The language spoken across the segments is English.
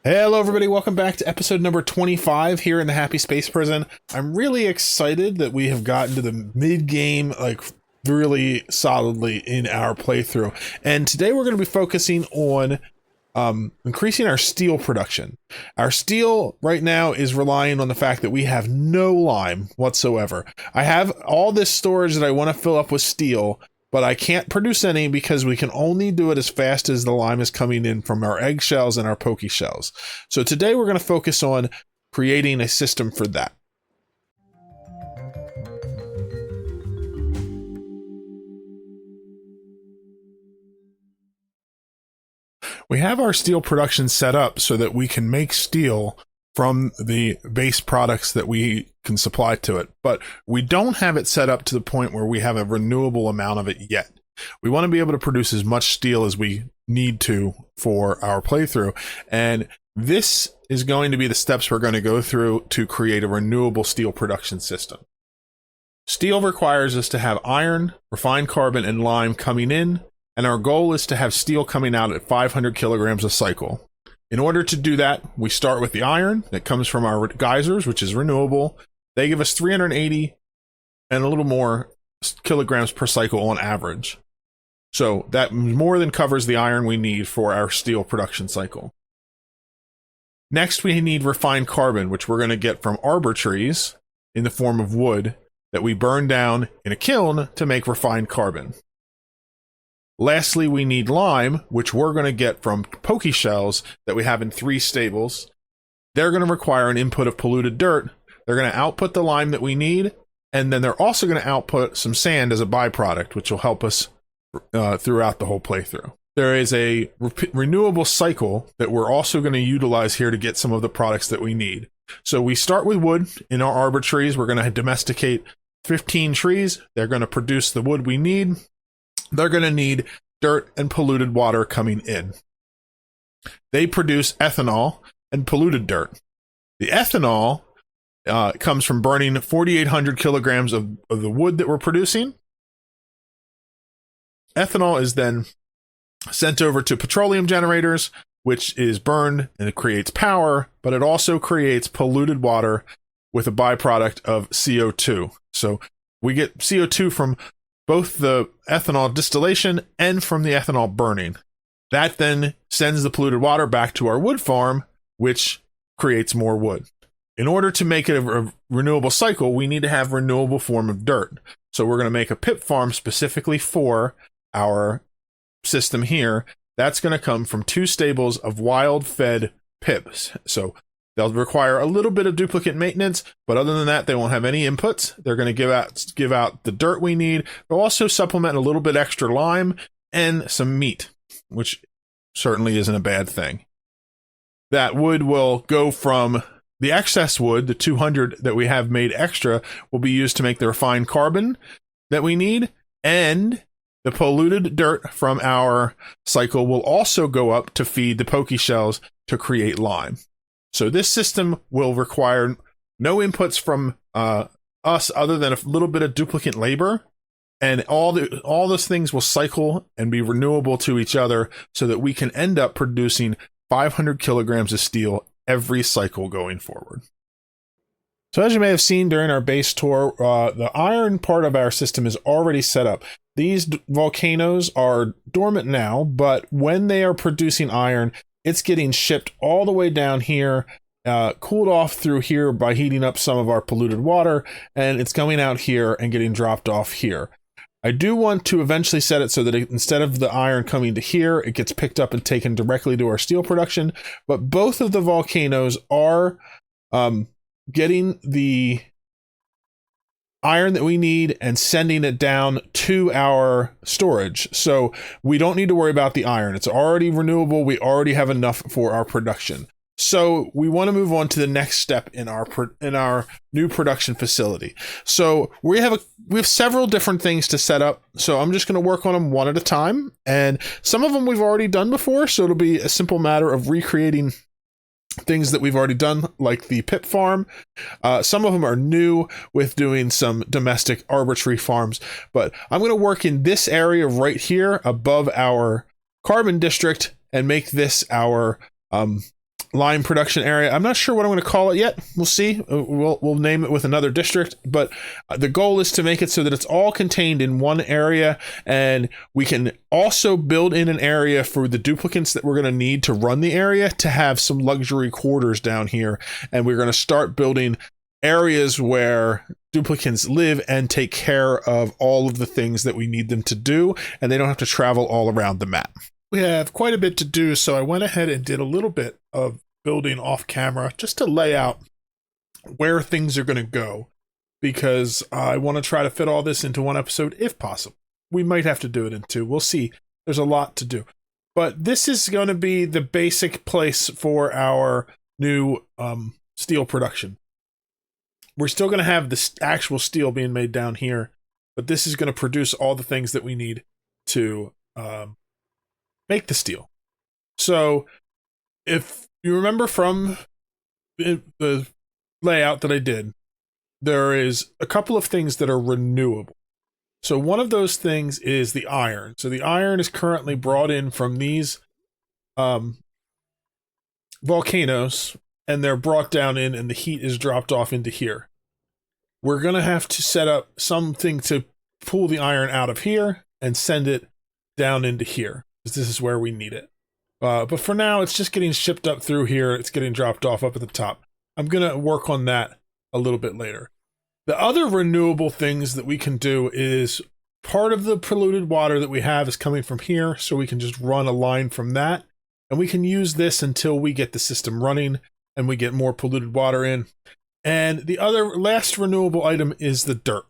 Hello, everybody. Welcome back to episode number 25 here in the Happy Space Prison. I'm really excited that we have gotten to the mid-game, like, really solidly in our playthrough. And today we're going to be focusing on increasing our steel production. Our steel right now is relying on the fact that we have no lime whatsoever. I have all this storage that I want to fill up with steel, but I can't produce any because we can only do it as fast as the lime is coming in from our eggshells and our Pokeshells. So today we're going to focus on creating a system for that. We have our steel production set up so that we can make steel from the base products that we can supply to it, but we don't have it set up to the point where we have a renewable amount of it yet. We want to be able to produce as much steel as we need to for our playthrough, and this is going to be the steps we're going to go through to create a renewable steel production system. Steel requires us to have iron, refined carbon, and lime coming in, and our goal is to have steel coming out at 500 kilograms a cycle. In order to do that, we start with the iron that comes from our geysers, which is renewable. They give us 380 and a little more kilograms per cycle on average. So that more than covers the iron we need for our steel production cycle. Next, we need refined carbon, which we're going to get from arbor trees in the form of wood that we burn down in a kiln to make refined carbon. Lastly, we need lime, which we're going to get from Pokeshells that we have in 3 stables. They're going to require an input of polluted dirt. They're going to output the lime that we need, and then they're also going to output some sand as a byproduct, which will help us throughout the whole playthrough. There is a renewable cycle that we're also going to utilize here to get some of the products that we need. So we start with wood in our arbor trees. We're going to domesticate 15 trees. They're going to produce the wood we need. They're going to need dirt and polluted water coming in. They produce ethanol and polluted dirt. The ethanol comes from burning 4,800 kilograms of the wood that we're producing. Ethanol is then sent over to petroleum generators, which is burned and it creates power, but it also creates polluted water with a byproduct of CO2. So we get CO2 from both the ethanol distillation and from the ethanol burning. That then sends the polluted water back to our wood farm, which creates more wood. In order to make it a renewable cycle, we need to have renewable form of dirt. So we're going to make a pip farm specifically for our system here. That's going to come from 2 stables of wild-fed pips. So they'll require a little bit of duplicate maintenance, but other than that, they won't have any inputs. They're going to give out the dirt we need. They'll also supplement a little bit extra lime and some meat, which certainly isn't a bad thing. That wood will go from the excess wood, the 200 that we have made extra, will be used to make the refined carbon that we need, and the polluted dirt from our cycle will also go up to feed the Pokeshells to create lime. So this system will require no inputs from us other than a little bit of duplicate labor, and all those things will cycle and be renewable to each other so that we can end up producing 500 kilograms of steel every cycle going forward. So as you may have seen during our base tour, the iron part of our system is already set up. These volcanoes are dormant now, but when they are producing iron, it's getting shipped all the way down here, cooled off through here by heating up some of our polluted water, and it's coming out here and getting dropped off here. I do want to eventually set it so that instead of the iron coming to here, it gets picked up and taken directly to our steel production, but both of the volcanoes are getting the iron that we need and sending it down to our storage. So we don't need to worry about the iron. It's already renewable. We already have enough for our production. So we want to move on to the next step in our new production facility. So we have several different things to set up. So I'm just going to work on them one at a time. And some of them we've already done before. So it'll be a simple matter of recreating things that we've already done, like the pip farm. Some of them are new with doing some domestic arbor tree farms, but I'm going to work in this area right here above our carbon district and make this our lime production area. I'm not sure what I'm going to call it yet. We'll see. We'll name it with another district, but the goal is to make it so that it's all contained in one area, and we can also build in an area for the duplicants that we're going to need to run the area to have some luxury quarters down here, and we're going to start building areas where duplicants live and take care of all of the things that we need them to do, and they don't have to travel all around the map. We have quite a bit to do, so I went ahead and did a little bit of building off camera just to lay out where things are going to go, because I want to try to fit all this into one episode if possible. We might have to do it in two. We'll see. There's a lot to do. But this is going to be the basic place for our new steel production. We're still going to have the actual steel being made down here, but this is going to produce all the things that we need to make the steel. So if you remember from the layout that I did, there is a couple of things that are renewable. So one of those things is the iron. So the iron is currently brought in from these volcanoes, and they're brought down in, and the heat is dropped off into here. We're going to have to set up something to pull the iron out of here and send it down into here, because this is where we need it. But for now, it's just getting shipped up through here. It's getting dropped off up at the top. I'm going to work on that a little bit later. The other renewable things that we can do is part of the polluted water that we have is coming from here, so we can just run a line from that, and we can use this until we get the system running and we get more polluted water in. And the other last renewable item is the dirt.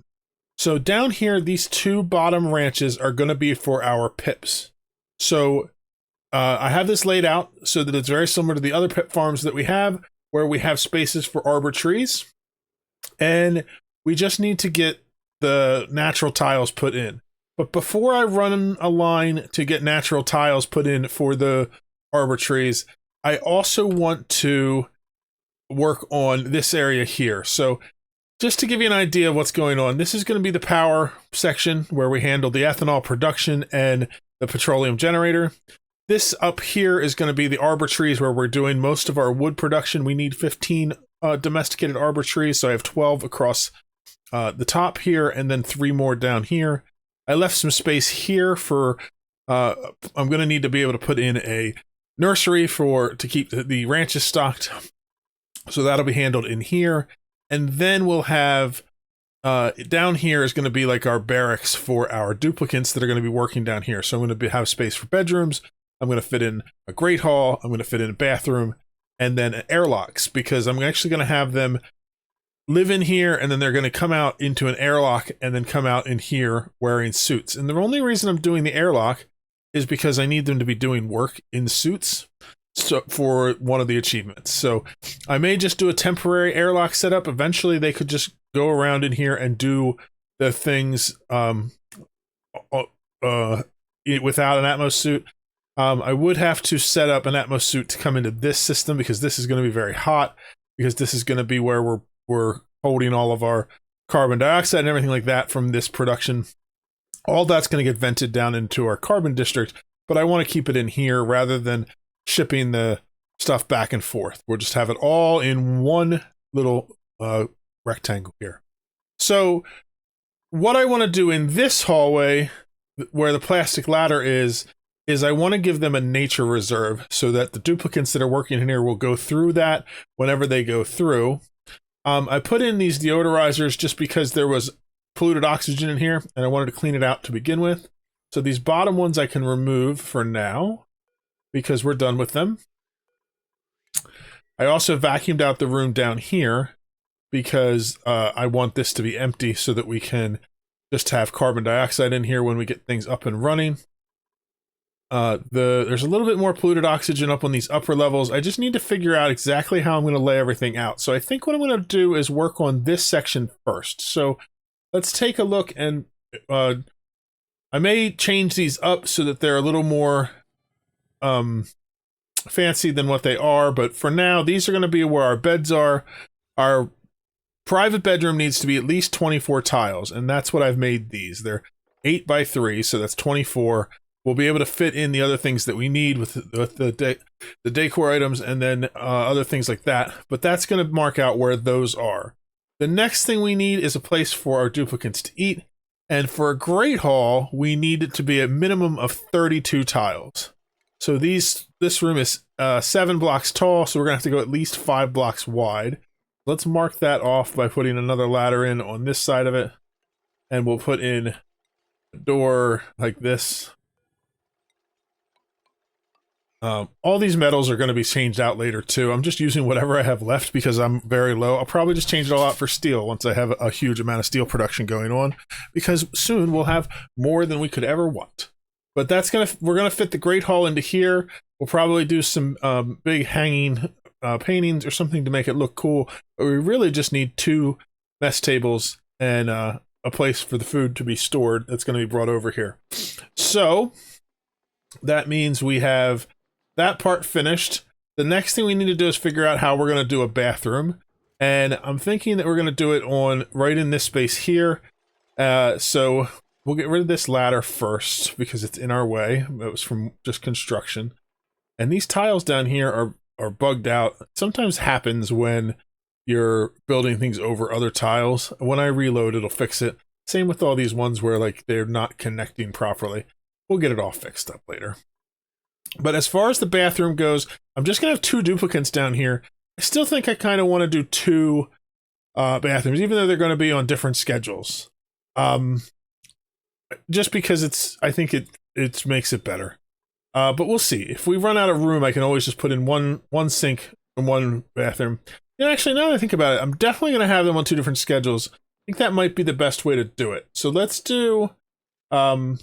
So down here, these two bottom ranches are going to be for our pips. So I have this laid out so that it's very similar to the other pip farms that we have, where we have spaces for arbor trees, and we just need to get the natural tiles put in. But before I run a line to get natural tiles put in for the arbor trees, I also want to work on this area here. So just to give you an idea of what's going on, this is going to be the power section where we handle the ethanol production and the petroleum generator. This up here is going to be the arbor trees where we're doing most of our wood production. We need 15 domesticated arbor trees, so I have 12 across the top here, and then 3 more down here. I left some space here for, I'm going to need to be able to put in a nursery to keep the ranches stocked. So that'll be handled in here. And then we'll have, down here is going to be like our barracks for our duplicants that are going to be working down here. So I'm going to have space for bedrooms. I'm going to fit in a great hall. I'm going to fit in a bathroom, and then airlocks, because I'm actually going to have them live in here, and then they're going to come out into an airlock and then come out in here wearing suits. And the only reason I'm doing the airlock is because I need them to be doing work in suits, so for one of the achievements. So I may just do a temporary airlock setup. Eventually they could just go around in here and do the things without an Atmos suit. I would have to set up an Atmos suit to come into this system, because this is going to be very hot, because this is going to be where we're holding all of our carbon dioxide and everything like that from this production. All that's going to get vented down into our carbon district, but I want to keep it in here rather than shipping the stuff back and forth. We'll just have it all in one little rectangle here. So what I want to do in this hallway, where the plastic ladder is I want to give them a nature reserve so that the duplicants that are working in here will go through that whenever they go through. I put in these deodorizers just because there was polluted oxygen in here, and I wanted to clean it out to begin with. So these bottom ones I can remove for now, because we're done with them. I also vacuumed out the room down here because I want this to be empty so that we can just have carbon dioxide in here when we get things up and running. There's a little bit more polluted oxygen up on these upper levels. I just need to figure out exactly how I'm going to lay everything out. So I think what I'm going to do is work on this section first. So let's take a look, and I may change these up so that they're a little more fancy than what they are, but for now these are going to be where our beds are. Our private bedroom needs to be at least 24 tiles, and that's what I've made these. They're 8 by 3, so that's 24. we'll be able to fit in the other things that we need with the decor items and then other things like that. But that's going to mark out where those are. The next thing we need is a place for our duplicants to eat. And for a Great Hall, we need it to be a minimum of 32 tiles. So this room is 7 blocks tall, so we're going to have to go at least 5 blocks wide. Let's mark that off by putting another ladder in on this side of it. And we'll put in a door like this. All these metals are going to be changed out later too. I'm just using whatever I have left because I'm very low. I'll probably just change it all out for steel once I have a huge amount of steel production going on, because soon we'll have more than we could ever want. But we're gonna fit the Great Hall into here. We'll probably do some big hanging paintings or something to make it look cool. But we really just need 2 mess tables and a place for the food to be stored that's going to be brought over here. So that means we have that part finished. The next thing we need to do is figure out how we're going to do a bathroom. And I'm thinking that we're going to do it right in this space here. So we'll get rid of this ladder first because it's in our way. It was from just construction. And these tiles down here are bugged out. It sometimes happens when you're building things over other tiles. When I reload, it'll fix it. Same with all these ones where like they're not connecting properly. We'll get it all fixed up later. But as far as the bathroom goes, I'm just going to have 2 duplicants down here. I still think I kind of want to do 2 bathrooms, even though they're going to be on different schedules. Just because I think it makes it better. But we'll see. If we run out of room, I can always just put in one sink and 1 bathroom. And actually, now that I think about it, I'm definitely going to have them on 2 different schedules. I think that might be the best way to do it. So let's do the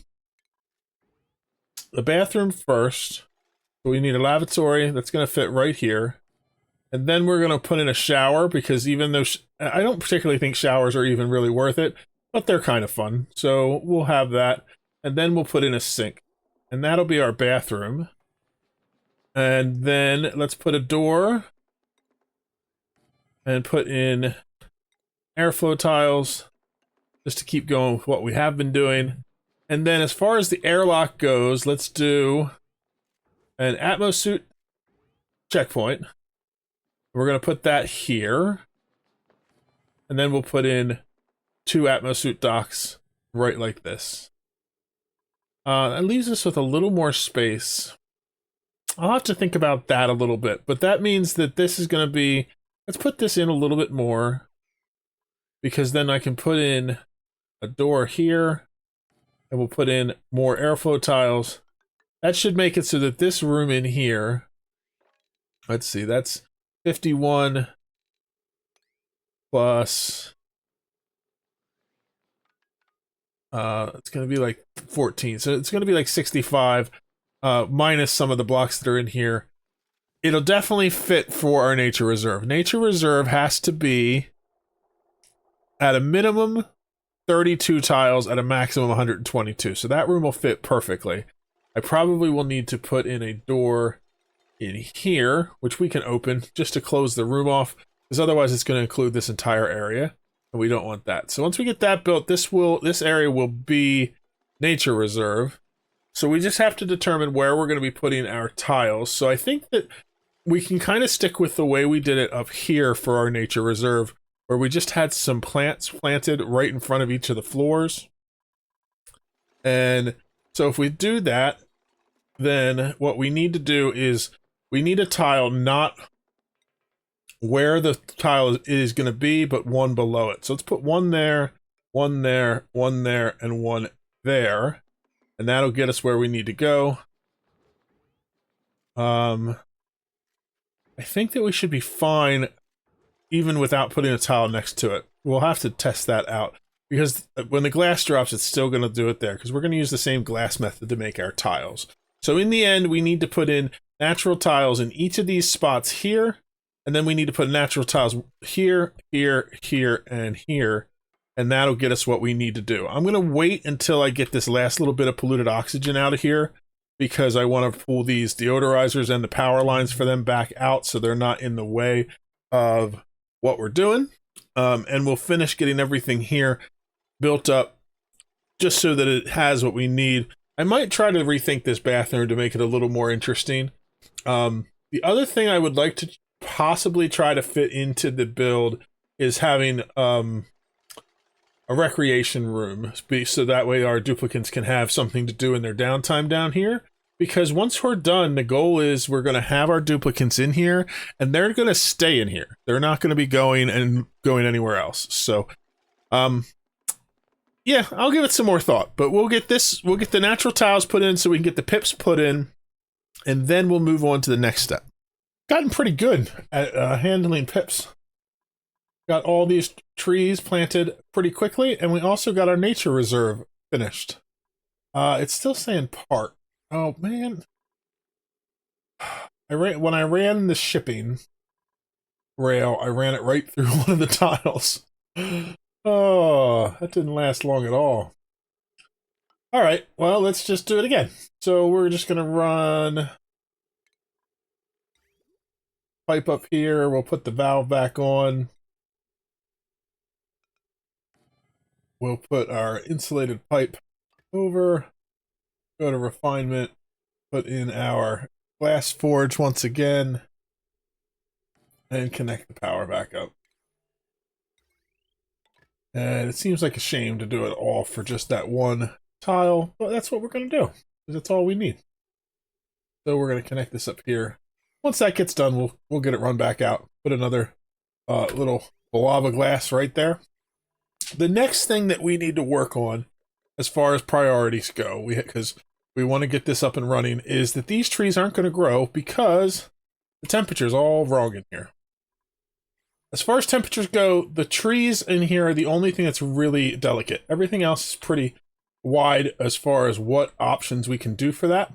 bathroom first. We need a lavatory that's going to fit right here. And then we're going to put in a shower, because even though I don't particularly think showers are even really worth it, but they're kind of fun. So we'll have that. And then we'll put in a sink. And that'll be our bathroom. And then let's put a door. And put in airflow tiles. Just to keep going with what we have been doing. And then as far as the airlock goes, let's do an Atmos suit checkpoint. We're going to put that here. And then we'll put in 2 Atmos suit docks right like this. That leaves us with a little more space. I'll have to think about that a little bit. But that means that this is going to be... Let's put this in a little bit more. Because then I can put in a door here. And we'll put in more airflow tiles. That should make it so that this room in here... Let's see, that's 51 plus... it's going to be like 14. So it's going to be like 65 minus some of the blocks that are in here. It'll definitely fit for our nature reserve. Nature reserve has to be at a minimum 32 tiles, at a maximum 122. So that room will fit perfectly. I probably will need to put in a door in here, which we can open just to close the room off, because otherwise it's going to include this entire area. And we don't want that. So once we get that built, this area will be nature reserve. So we just have to determine where we're going to be putting our tiles. So I think that we can kind of stick with the way we did it up here for our nature reserve, where we just had some plants planted right in front of each of the floors. And so if we do that, then what we need to do is we need a tile not where the tile is going to be, but one below it. So let's put one there, one there, one there, and one there. And that'll get us where we need to go. I think that we should be fine even without putting a tile next to it. We'll have to test that out, because when the glass drops, it's still going to do it there, because we're going to use the same glass method to make our tiles. So in the end, we need to put in natural tiles in each of these spots here. And then we need to put natural tiles here, here, here, and here. And that'll get us what we need to do. I'm going to wait until I get this last little bit of polluted oxygen out of here, because I want to pull these deodorizers and the power lines for them back out so they're not in the way of what we're doing. And we'll finish getting everything here built up just so that it has what we need I might try to rethink this bathroom to make it a little more interesting. The other thing I would like to possibly try to fit into the build is having a recreation room, so that way our duplicants can have something to do in their downtime down here. Because once we're done, the goal is we're going to have our duplicants in here, and they're going to stay in here. They're not going to be going anywhere else. So, yeah, I'll give it some more thought. But we'll get the natural tiles put in so we can get the pips put in, and then we'll move on to the next step. Gotten pretty good at handling pips. Got all these trees planted pretty quickly, and we also got our nature reserve finished. It's still saying part. Oh man, when I ran the shipping rail, I ran it right through one of the tiles. Oh, that didn't last long at all. All right, well, let's just do it again. So we're just gonna run pipe up here. We'll put the valve back on. We'll put our insulated pipe over. Go to refinement, put in our glass forge once again, and connect the power back up. And it seems like a shame to do it all for just that one tile, but that's what we're going to do. That's all we need. So we're going to connect this up here. Once that gets done, we'll get it run back out. Put another little lava glass right there. The next thing that we need to work on, as far as priorities go, because we want to get this up and running, is that these trees aren't going to grow because the temperature's all wrong in here. As far as temperatures go, the trees in here are the only thing that's really delicate. Everything else is pretty wide as far as what options we can do for that.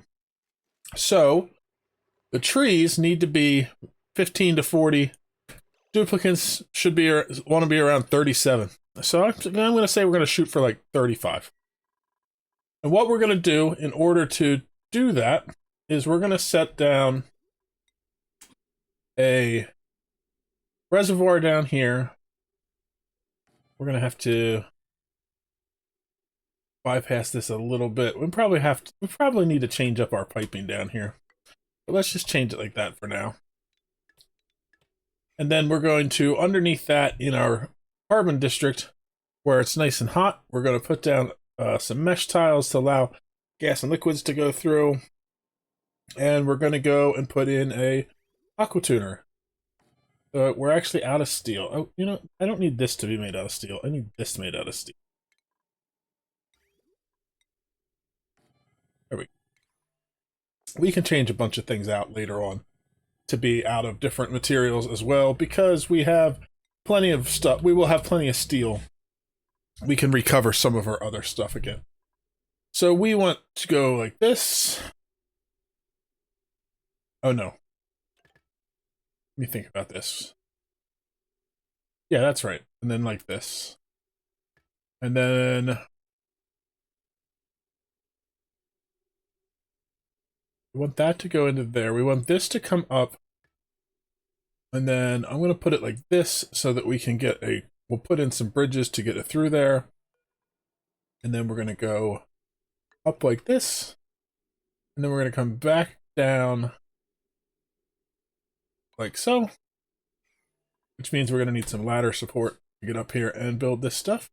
So the trees need to be 15 to 40. Duplicants should want to be around 37. So I'm going to say we're going to shoot for like 35. And what we're going to do in order to do that is we're going to set down a reservoir down here. We're going to have to bypass this a little bit. We probably need to change up our piping down here. But let's just change it like that for now. And then we're going to, underneath that in our carbon district, where it's nice and hot, we're going to put down some mesh tiles to allow gas and liquids to go through. And we're going to go and put in a aqua tuner. We're actually out of steel. Oh, you know, I don't need this to be made out of steel. I need this made out of steel. There we go. We can change a bunch of things out later on to be out of different materials as well, because we have plenty of stuff. We will have plenty of steel. We can recover some of our other stuff again. So we want to go like this. Oh no. Let me think about this. Yeah, that's right. And then like this. And then we want that to go into there. We want this to come up. And then I'm going to put it like this so that we can get we'll put in some bridges to get it through there. And then we're going to go up like this. And then we're going to come back down like so. Which means we're going to need some ladder support to get up here and build this stuff.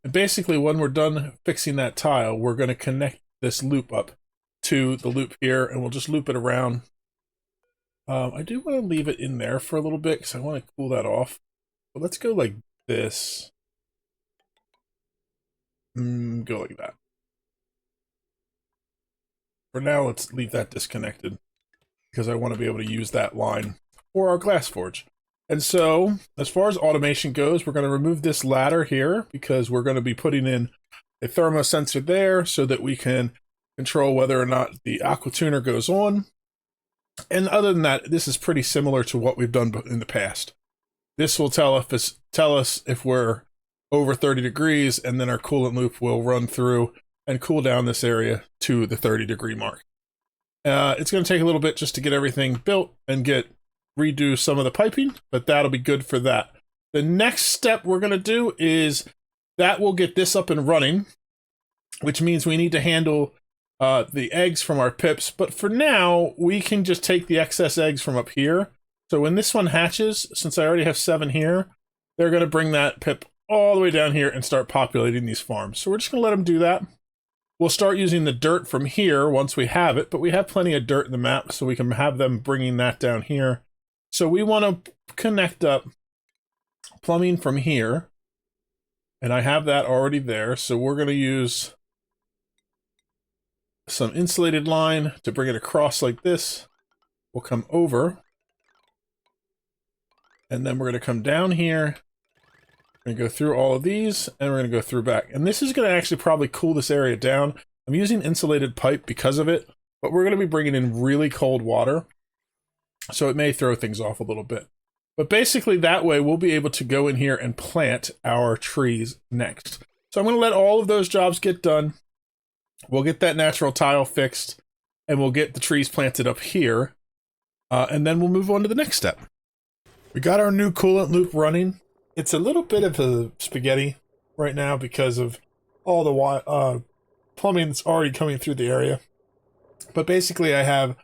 And basically when we're done fixing that tile, we're going to connect this loop up to the loop here, and we'll just loop it around. I do want to leave it in there for a little bit because I want to cool that off. But let's go like this. Go like that. For now, let's leave that disconnected because I want to be able to use that line for our glass forge. And so, as far as automation goes, we're going to remove this ladder here because we're going to be putting in a thermosensor there so that we can control whether or not the aqua tuner goes on. And other than that, this is pretty similar to what we've done in the past. This will tell us if we're over 30 degrees, and then our coolant loop will run through and cool down this area to the 30-degree mark. It's going to take a little bit just to get everything built and redo some of the piping, but that'll be good for that. The next step we're going to do is that will get this up and running. which means we need to handle the eggs from our pips. But for now, we can just take the excess eggs from up here. So when this one hatches, since I already have 7 here, they're going to bring that pip all the way down here and start populating these farms. So we're just going to let them do that. We'll start using the dirt from here once we have it, but we have plenty of dirt in the map, so we can have them bringing that down here. So we want to connect up plumbing from here, and I have that already there. So we're going to use some insulated line to bring it across like this. We'll come over, and then we're going to come down here. We're going to go through all of these, and we're going to go through back. And this is going to actually probably cool this area down. I'm using insulated pipe because of it, but we're going to be bringing in really cold water, so it may throw things off a little bit. But basically that way we'll be able to go in here and plant our trees next. So I'm going to let all of those jobs get done. We'll get that natural tile fixed, and we'll get the trees planted up here, and then we'll move on to the next step. We got our new coolant loop running. It's a little bit of a spaghetti right now because of all the plumbing that's already coming through the area. But basically I have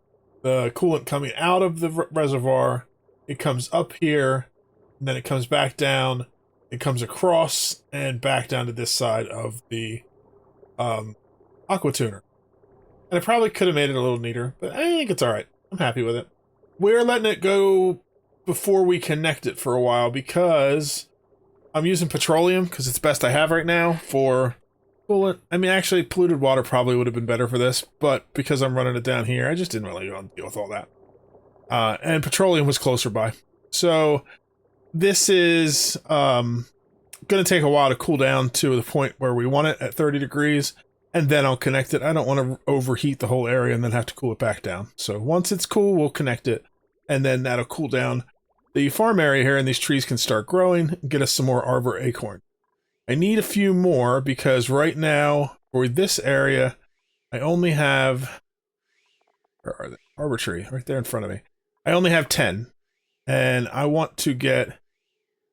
the coolant coming out of the reservoir. It comes up here, and then it comes back down. It comes across and back down to this side of the aqua tuner. And I probably could have made it a little neater, but I think it's all right. I'm happy with it. We're letting it go before we connect it for a while because I'm using petroleum because it's the best I have right now for coolant. I mean, actually, polluted water probably would have been better for this, but because I'm running it down here, I just didn't really want to deal with all that. And petroleum was closer by. So this is going to take a while to cool down to the point where we want it at 30 degrees, and then I'll connect it. I don't want to overheat the whole area and then have to cool it back down. So once it's cool, we'll connect it, and then that'll cool down the farm area here, and these trees can start growing and get us some more arbor acorn. I need a few more because right now for this area, I only have, where are they? Arbor tree right there in front of me. I only have 10, and I want to get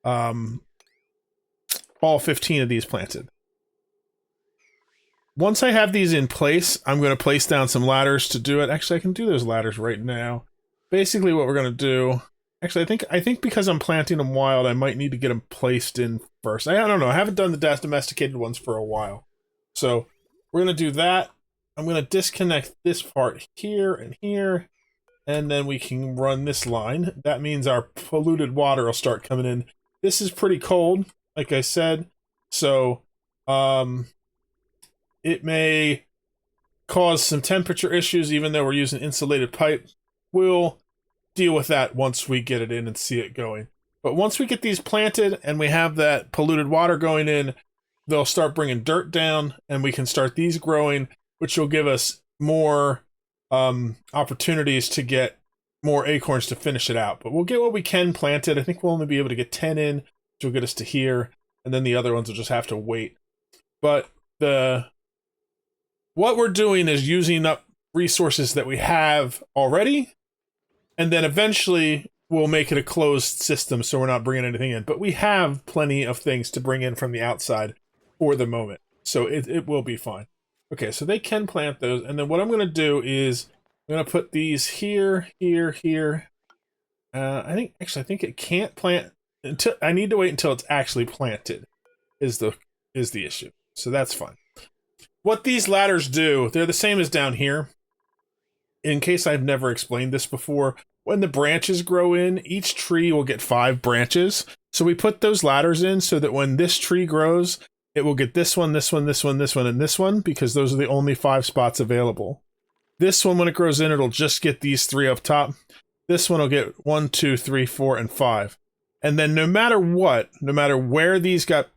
all 15 of these planted. Once I have these in place, I'm going to place down some ladders to do it. Actually, I can do those ladders right now. Basically what we're going to do, actually, I think because I'm planting them wild, I might need to get them placed in first. I don't know. I haven't done the domesticated ones for a while. So we're going to do that. I'm going to disconnect this part here and here, and then we can run this line. That means our polluted water will start coming in. This is pretty cold, like I said. So it may cause some temperature issues, even though we're using insulated pipe. We'll deal with that once we get it in and see it going. But once we get these planted and we have that polluted water going in, they'll start bringing dirt down, and we can start these growing, which will give us more opportunities to get more acorns to finish it out. But we'll get what we can planted. I think we'll only be able to get 10 in, which will get us to here, and then the other ones will just have to wait. But what we're doing is using up resources that we have already, and then eventually we'll make it a closed system so we're not bringing anything in. But we have plenty of things to bring in from the outside for the moment, so it will be fine. Okay, so they can plant those, and then what I'm going to do is I'm going to put these here, here, here. I think it can't plant until I need to wait until it's actually planted. Is the issue? So that's fine. What these ladders do, they're the same as down here. In case I've never explained this before, when the branches grow in, each tree will get 5 branches. So we put those ladders in so that when this tree grows, it will get this one, this one, this one, this one, and this one, because those are the only 5 spots available. This one, when it grows in, it'll just get these 3 up top. This one will get 1, 2, 3, 4, and 5. And then no matter what, no matter where these got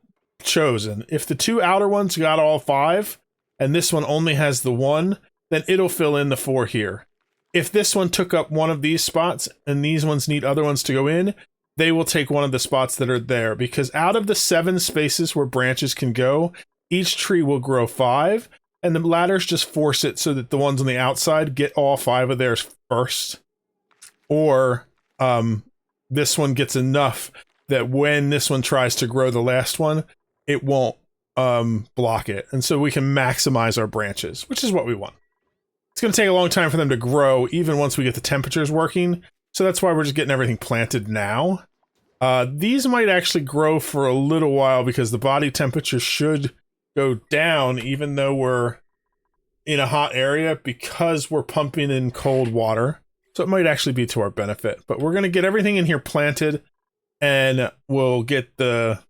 chosen, if the 2 outer ones got all 5, and this one only has the 1, then it'll fill in the 4 here. If this one took up one of these spots, and these ones need other ones to go in, they will take one of the spots that are there, because out of the 7 spaces where branches can go, each tree will grow 5, and the ladders just force it so that the ones on the outside get all 5 of theirs first. Or this one gets enough that when this one tries to grow the last one, it won't block it. And so we can maximize our branches, which is what we want. It's going to take a long time for them to grow, even once we get the temperatures working. So that's why we're just getting everything planted now. These might actually grow for a little while because the body temperature should go down, even though we're in a hot area, because we're pumping in cold water. So it might actually be to our benefit. But we're going to get everything in here planted, and we'll get the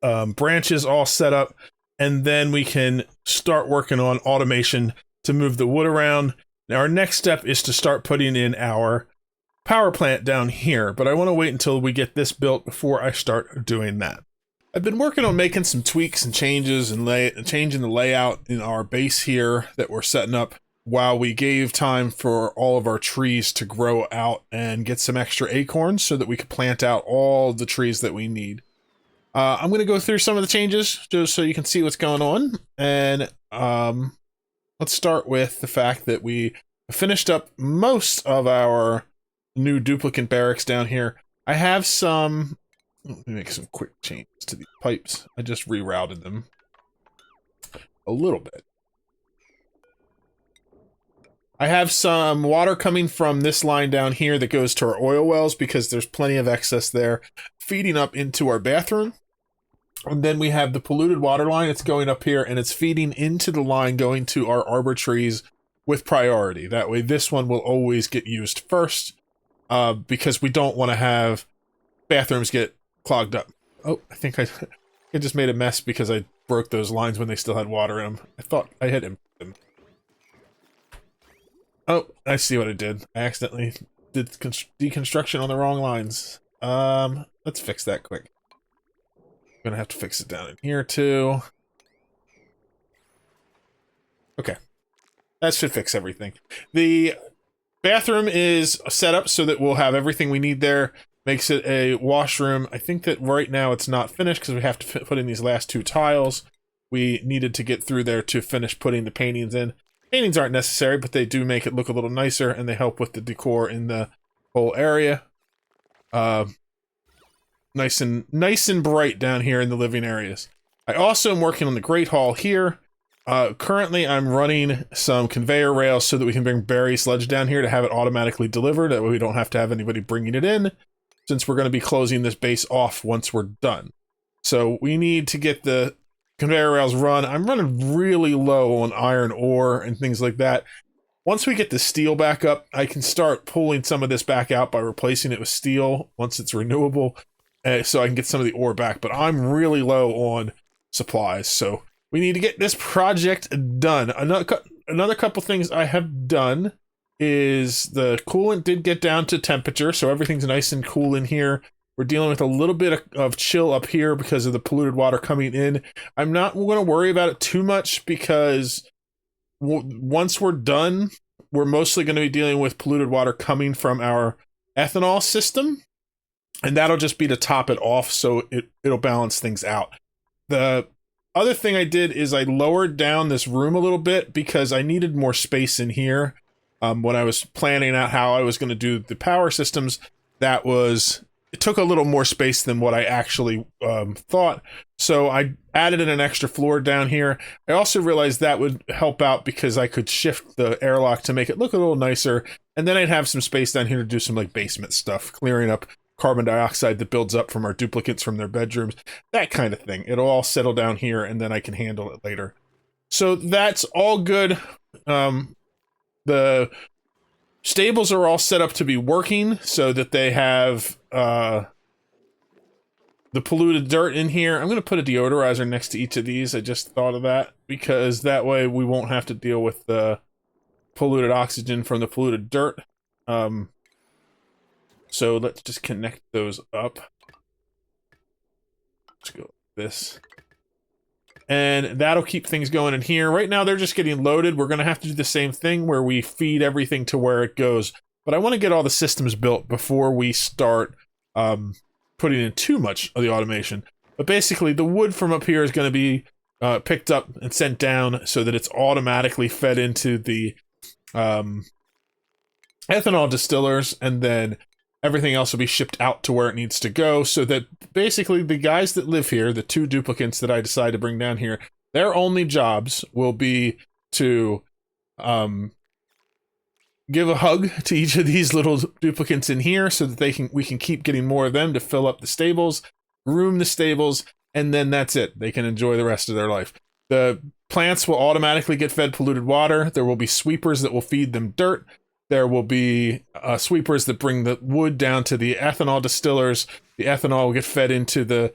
branches all set up, and then we can start working on automation to move the wood around. Now our next step is to start putting in our power plant down here, but I want to wait until we get this built before I start doing that. I've been working on making some tweaks and changes and changing the layout in our base here that we're setting up while we gave time for all of our trees to grow out and get some extra acorns so that we could plant out all the trees that we need. I'm going to go through some of the changes just so you can see what's going on. And let's start with the fact that we finished up most of our new duplicate barracks down here. I have some... Let me make some quick changes to these pipes. I just rerouted them a little bit. I have some water coming from this line down here that goes to our oil wells because there's plenty of excess there, feeding up into our bathroom. And then we have the polluted water line. It's going up here, and it's feeding into the line going to our arbor trees with priority. That way this one will always get used first, because we don't want to have bathrooms get clogged up. Oh, I think I just made a mess because I broke those lines when they still had water in them. I thought I had them. Oh, I see what I did. I accidentally did deconstruction on the wrong lines. Let's fix that quick. I'm gonna have to fix it down in here too. Okay. That should fix everything. The bathroom is set up so that we'll have everything we need there. Makes it a washroom. I think that right now it's not finished because we have to put in these last two tiles. We needed to get through there to finish putting the paintings in. Paintings aren't necessary, but they do make it look a little nicer, and they help with the decor in the whole area. Nice and bright down here in the living areas. I also am working on the Great Hall here. Currently, I'm running some conveyor rails so that we can bring berry sludge down here to have it automatically delivered. That way we don't have to have anybody bringing it in, since we're going to be closing this base off once we're done. So we need to get the conveyor rails run. I'm running really low on iron ore and things like that. Once we get the steel back up, I can start pulling some of this back out by replacing it with steel once it's renewable, so I can get some of the ore back. But I'm really low on supplies, so we need to get this project done. Another couple things I have done is the coolant did get down to temperature, so everything's nice and cool in here. We're dealing with a little bit of chill up here because of the polluted water coming in. I'm not going to worry about it too much because once we're done, we're mostly going to be dealing with polluted water coming from our ethanol system, and that'll just be to top it off, so it'll balance things out. The other thing I did is I lowered down this room a little bit because I needed more space in here. When I was planning out how I was going to do the power systems, it took a little more space than what I actually thought. So I added in an extra floor down here. I also realized that would help out because I could shift the airlock to make it look a little nicer. And then I'd have some space down here to do some like basement stuff, clearing up carbon dioxide that builds up from our duplicates from their bedrooms, that kind of thing. It'll all settle down here and then I can handle it later. So that's all good. The stables are all set up to be working so that they have the polluted dirt in here. I'm going to put a deodorizer next to each of these. I just thought of that because that way we won't have to deal with the polluted oxygen from the polluted dirt. So let's just connect those up. Let's go like this. And that'll keep things going in here. Right now, they're just getting loaded. We're going to have to do the same thing where we feed everything to where it goes. But I want to get all the systems built before we start putting in too much of the automation. But basically, the wood from up here is going to be picked up and sent down so that it's automatically fed into the ethanol distillers. And then Everything else will be shipped out to where it needs to go, so that basically the guys that live here, the 2 duplicants that I decide to bring down here, their only jobs will be to give a hug to each of these little duplicants in here, so that we can keep getting more of them to fill up the stables, groom the stables, and then that's it. They can enjoy the rest of their life. The plants will automatically get fed polluted water. There will be sweepers that will feed them dirt. There will be sweepers that bring the wood down to the ethanol distillers. The ethanol will get fed into the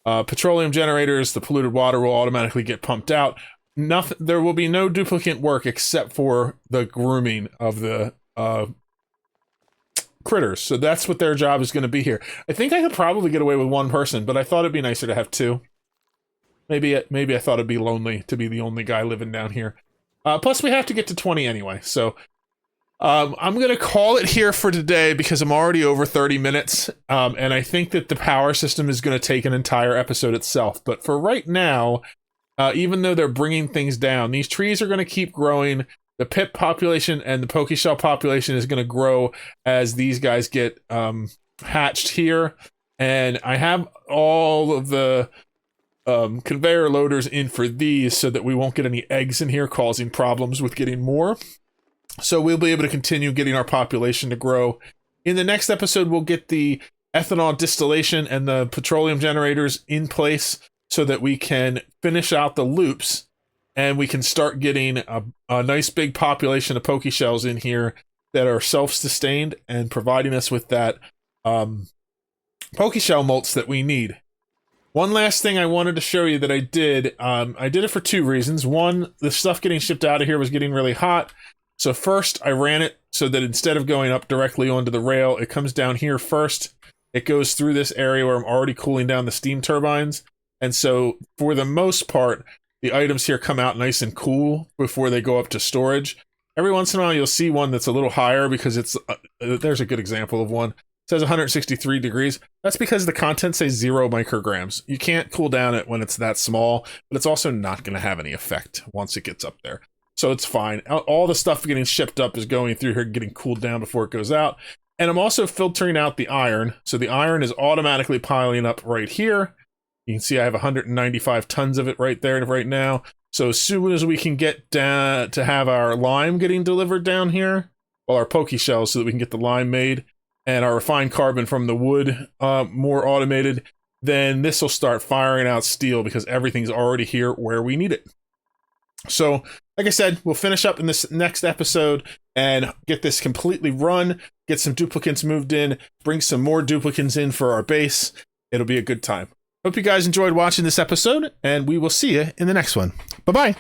petroleum generators. The polluted water will automatically get pumped out. There will be no duplicate work except for the grooming of the critters. So that's what their job is going to be here. I think I could probably get away with 1 person, but I thought it'd be nicer to have 2. Maybe I thought it'd be lonely to be the only guy living down here. Plus, we have to get to 20 anyway, so I'm going to call it here for today because I'm already over 30 minutes, and I think that the power system is going to take an entire episode itself. But for right now, even though they're bringing things down, these trees are going to keep growing. The pip population and the Pokeshell population is going to grow as these guys get hatched here. And I have all of the conveyor loaders in for these so that we won't get any eggs in here causing problems with getting more. So we'll be able to continue getting our population to grow. In the next episode, we'll get the ethanol distillation and the petroleum generators in place so that we can finish out the loops and we can start getting a nice big population of Pokeshells in here that are self-sustained and providing us with that Pokeshell molts that we need. One last thing I wanted to show you that I did it for 2 reasons. One, the stuff getting shipped out of here was getting really hot. So first, I ran it so that instead of going up directly onto the rail, it comes down here first. It goes through this area where I'm already cooling down the steam turbines. And so, for the most part, the items here come out nice and cool before they go up to storage. Every once in a while, you'll see one that's a little higher because it's... there's a good example of one. It says 163 degrees. That's because the contents say 0 micrograms. You can't cool down it when it's that small, but it's also not going to have any effect once it gets up there. So it's fine. All the stuff getting shipped up is going through here, getting cooled down before it goes out. And I'm also filtering out the iron. So the iron is automatically piling up right here. You can see I have 195 tons of it right there right now. So as soon as we can get down to have our lime getting delivered down here, well, our Pokeshells, so that we can get the lime made, and our refined carbon from the wood more automated, then this will start firing out steel because everything's already here where we need it. So, like I said, we'll finish up in this next episode and get this completely run, get some duplicants moved in, bring some more duplicants in for our base. It'll be a good time. Hope you guys enjoyed watching this episode, and we will see you in the next one. Bye-bye.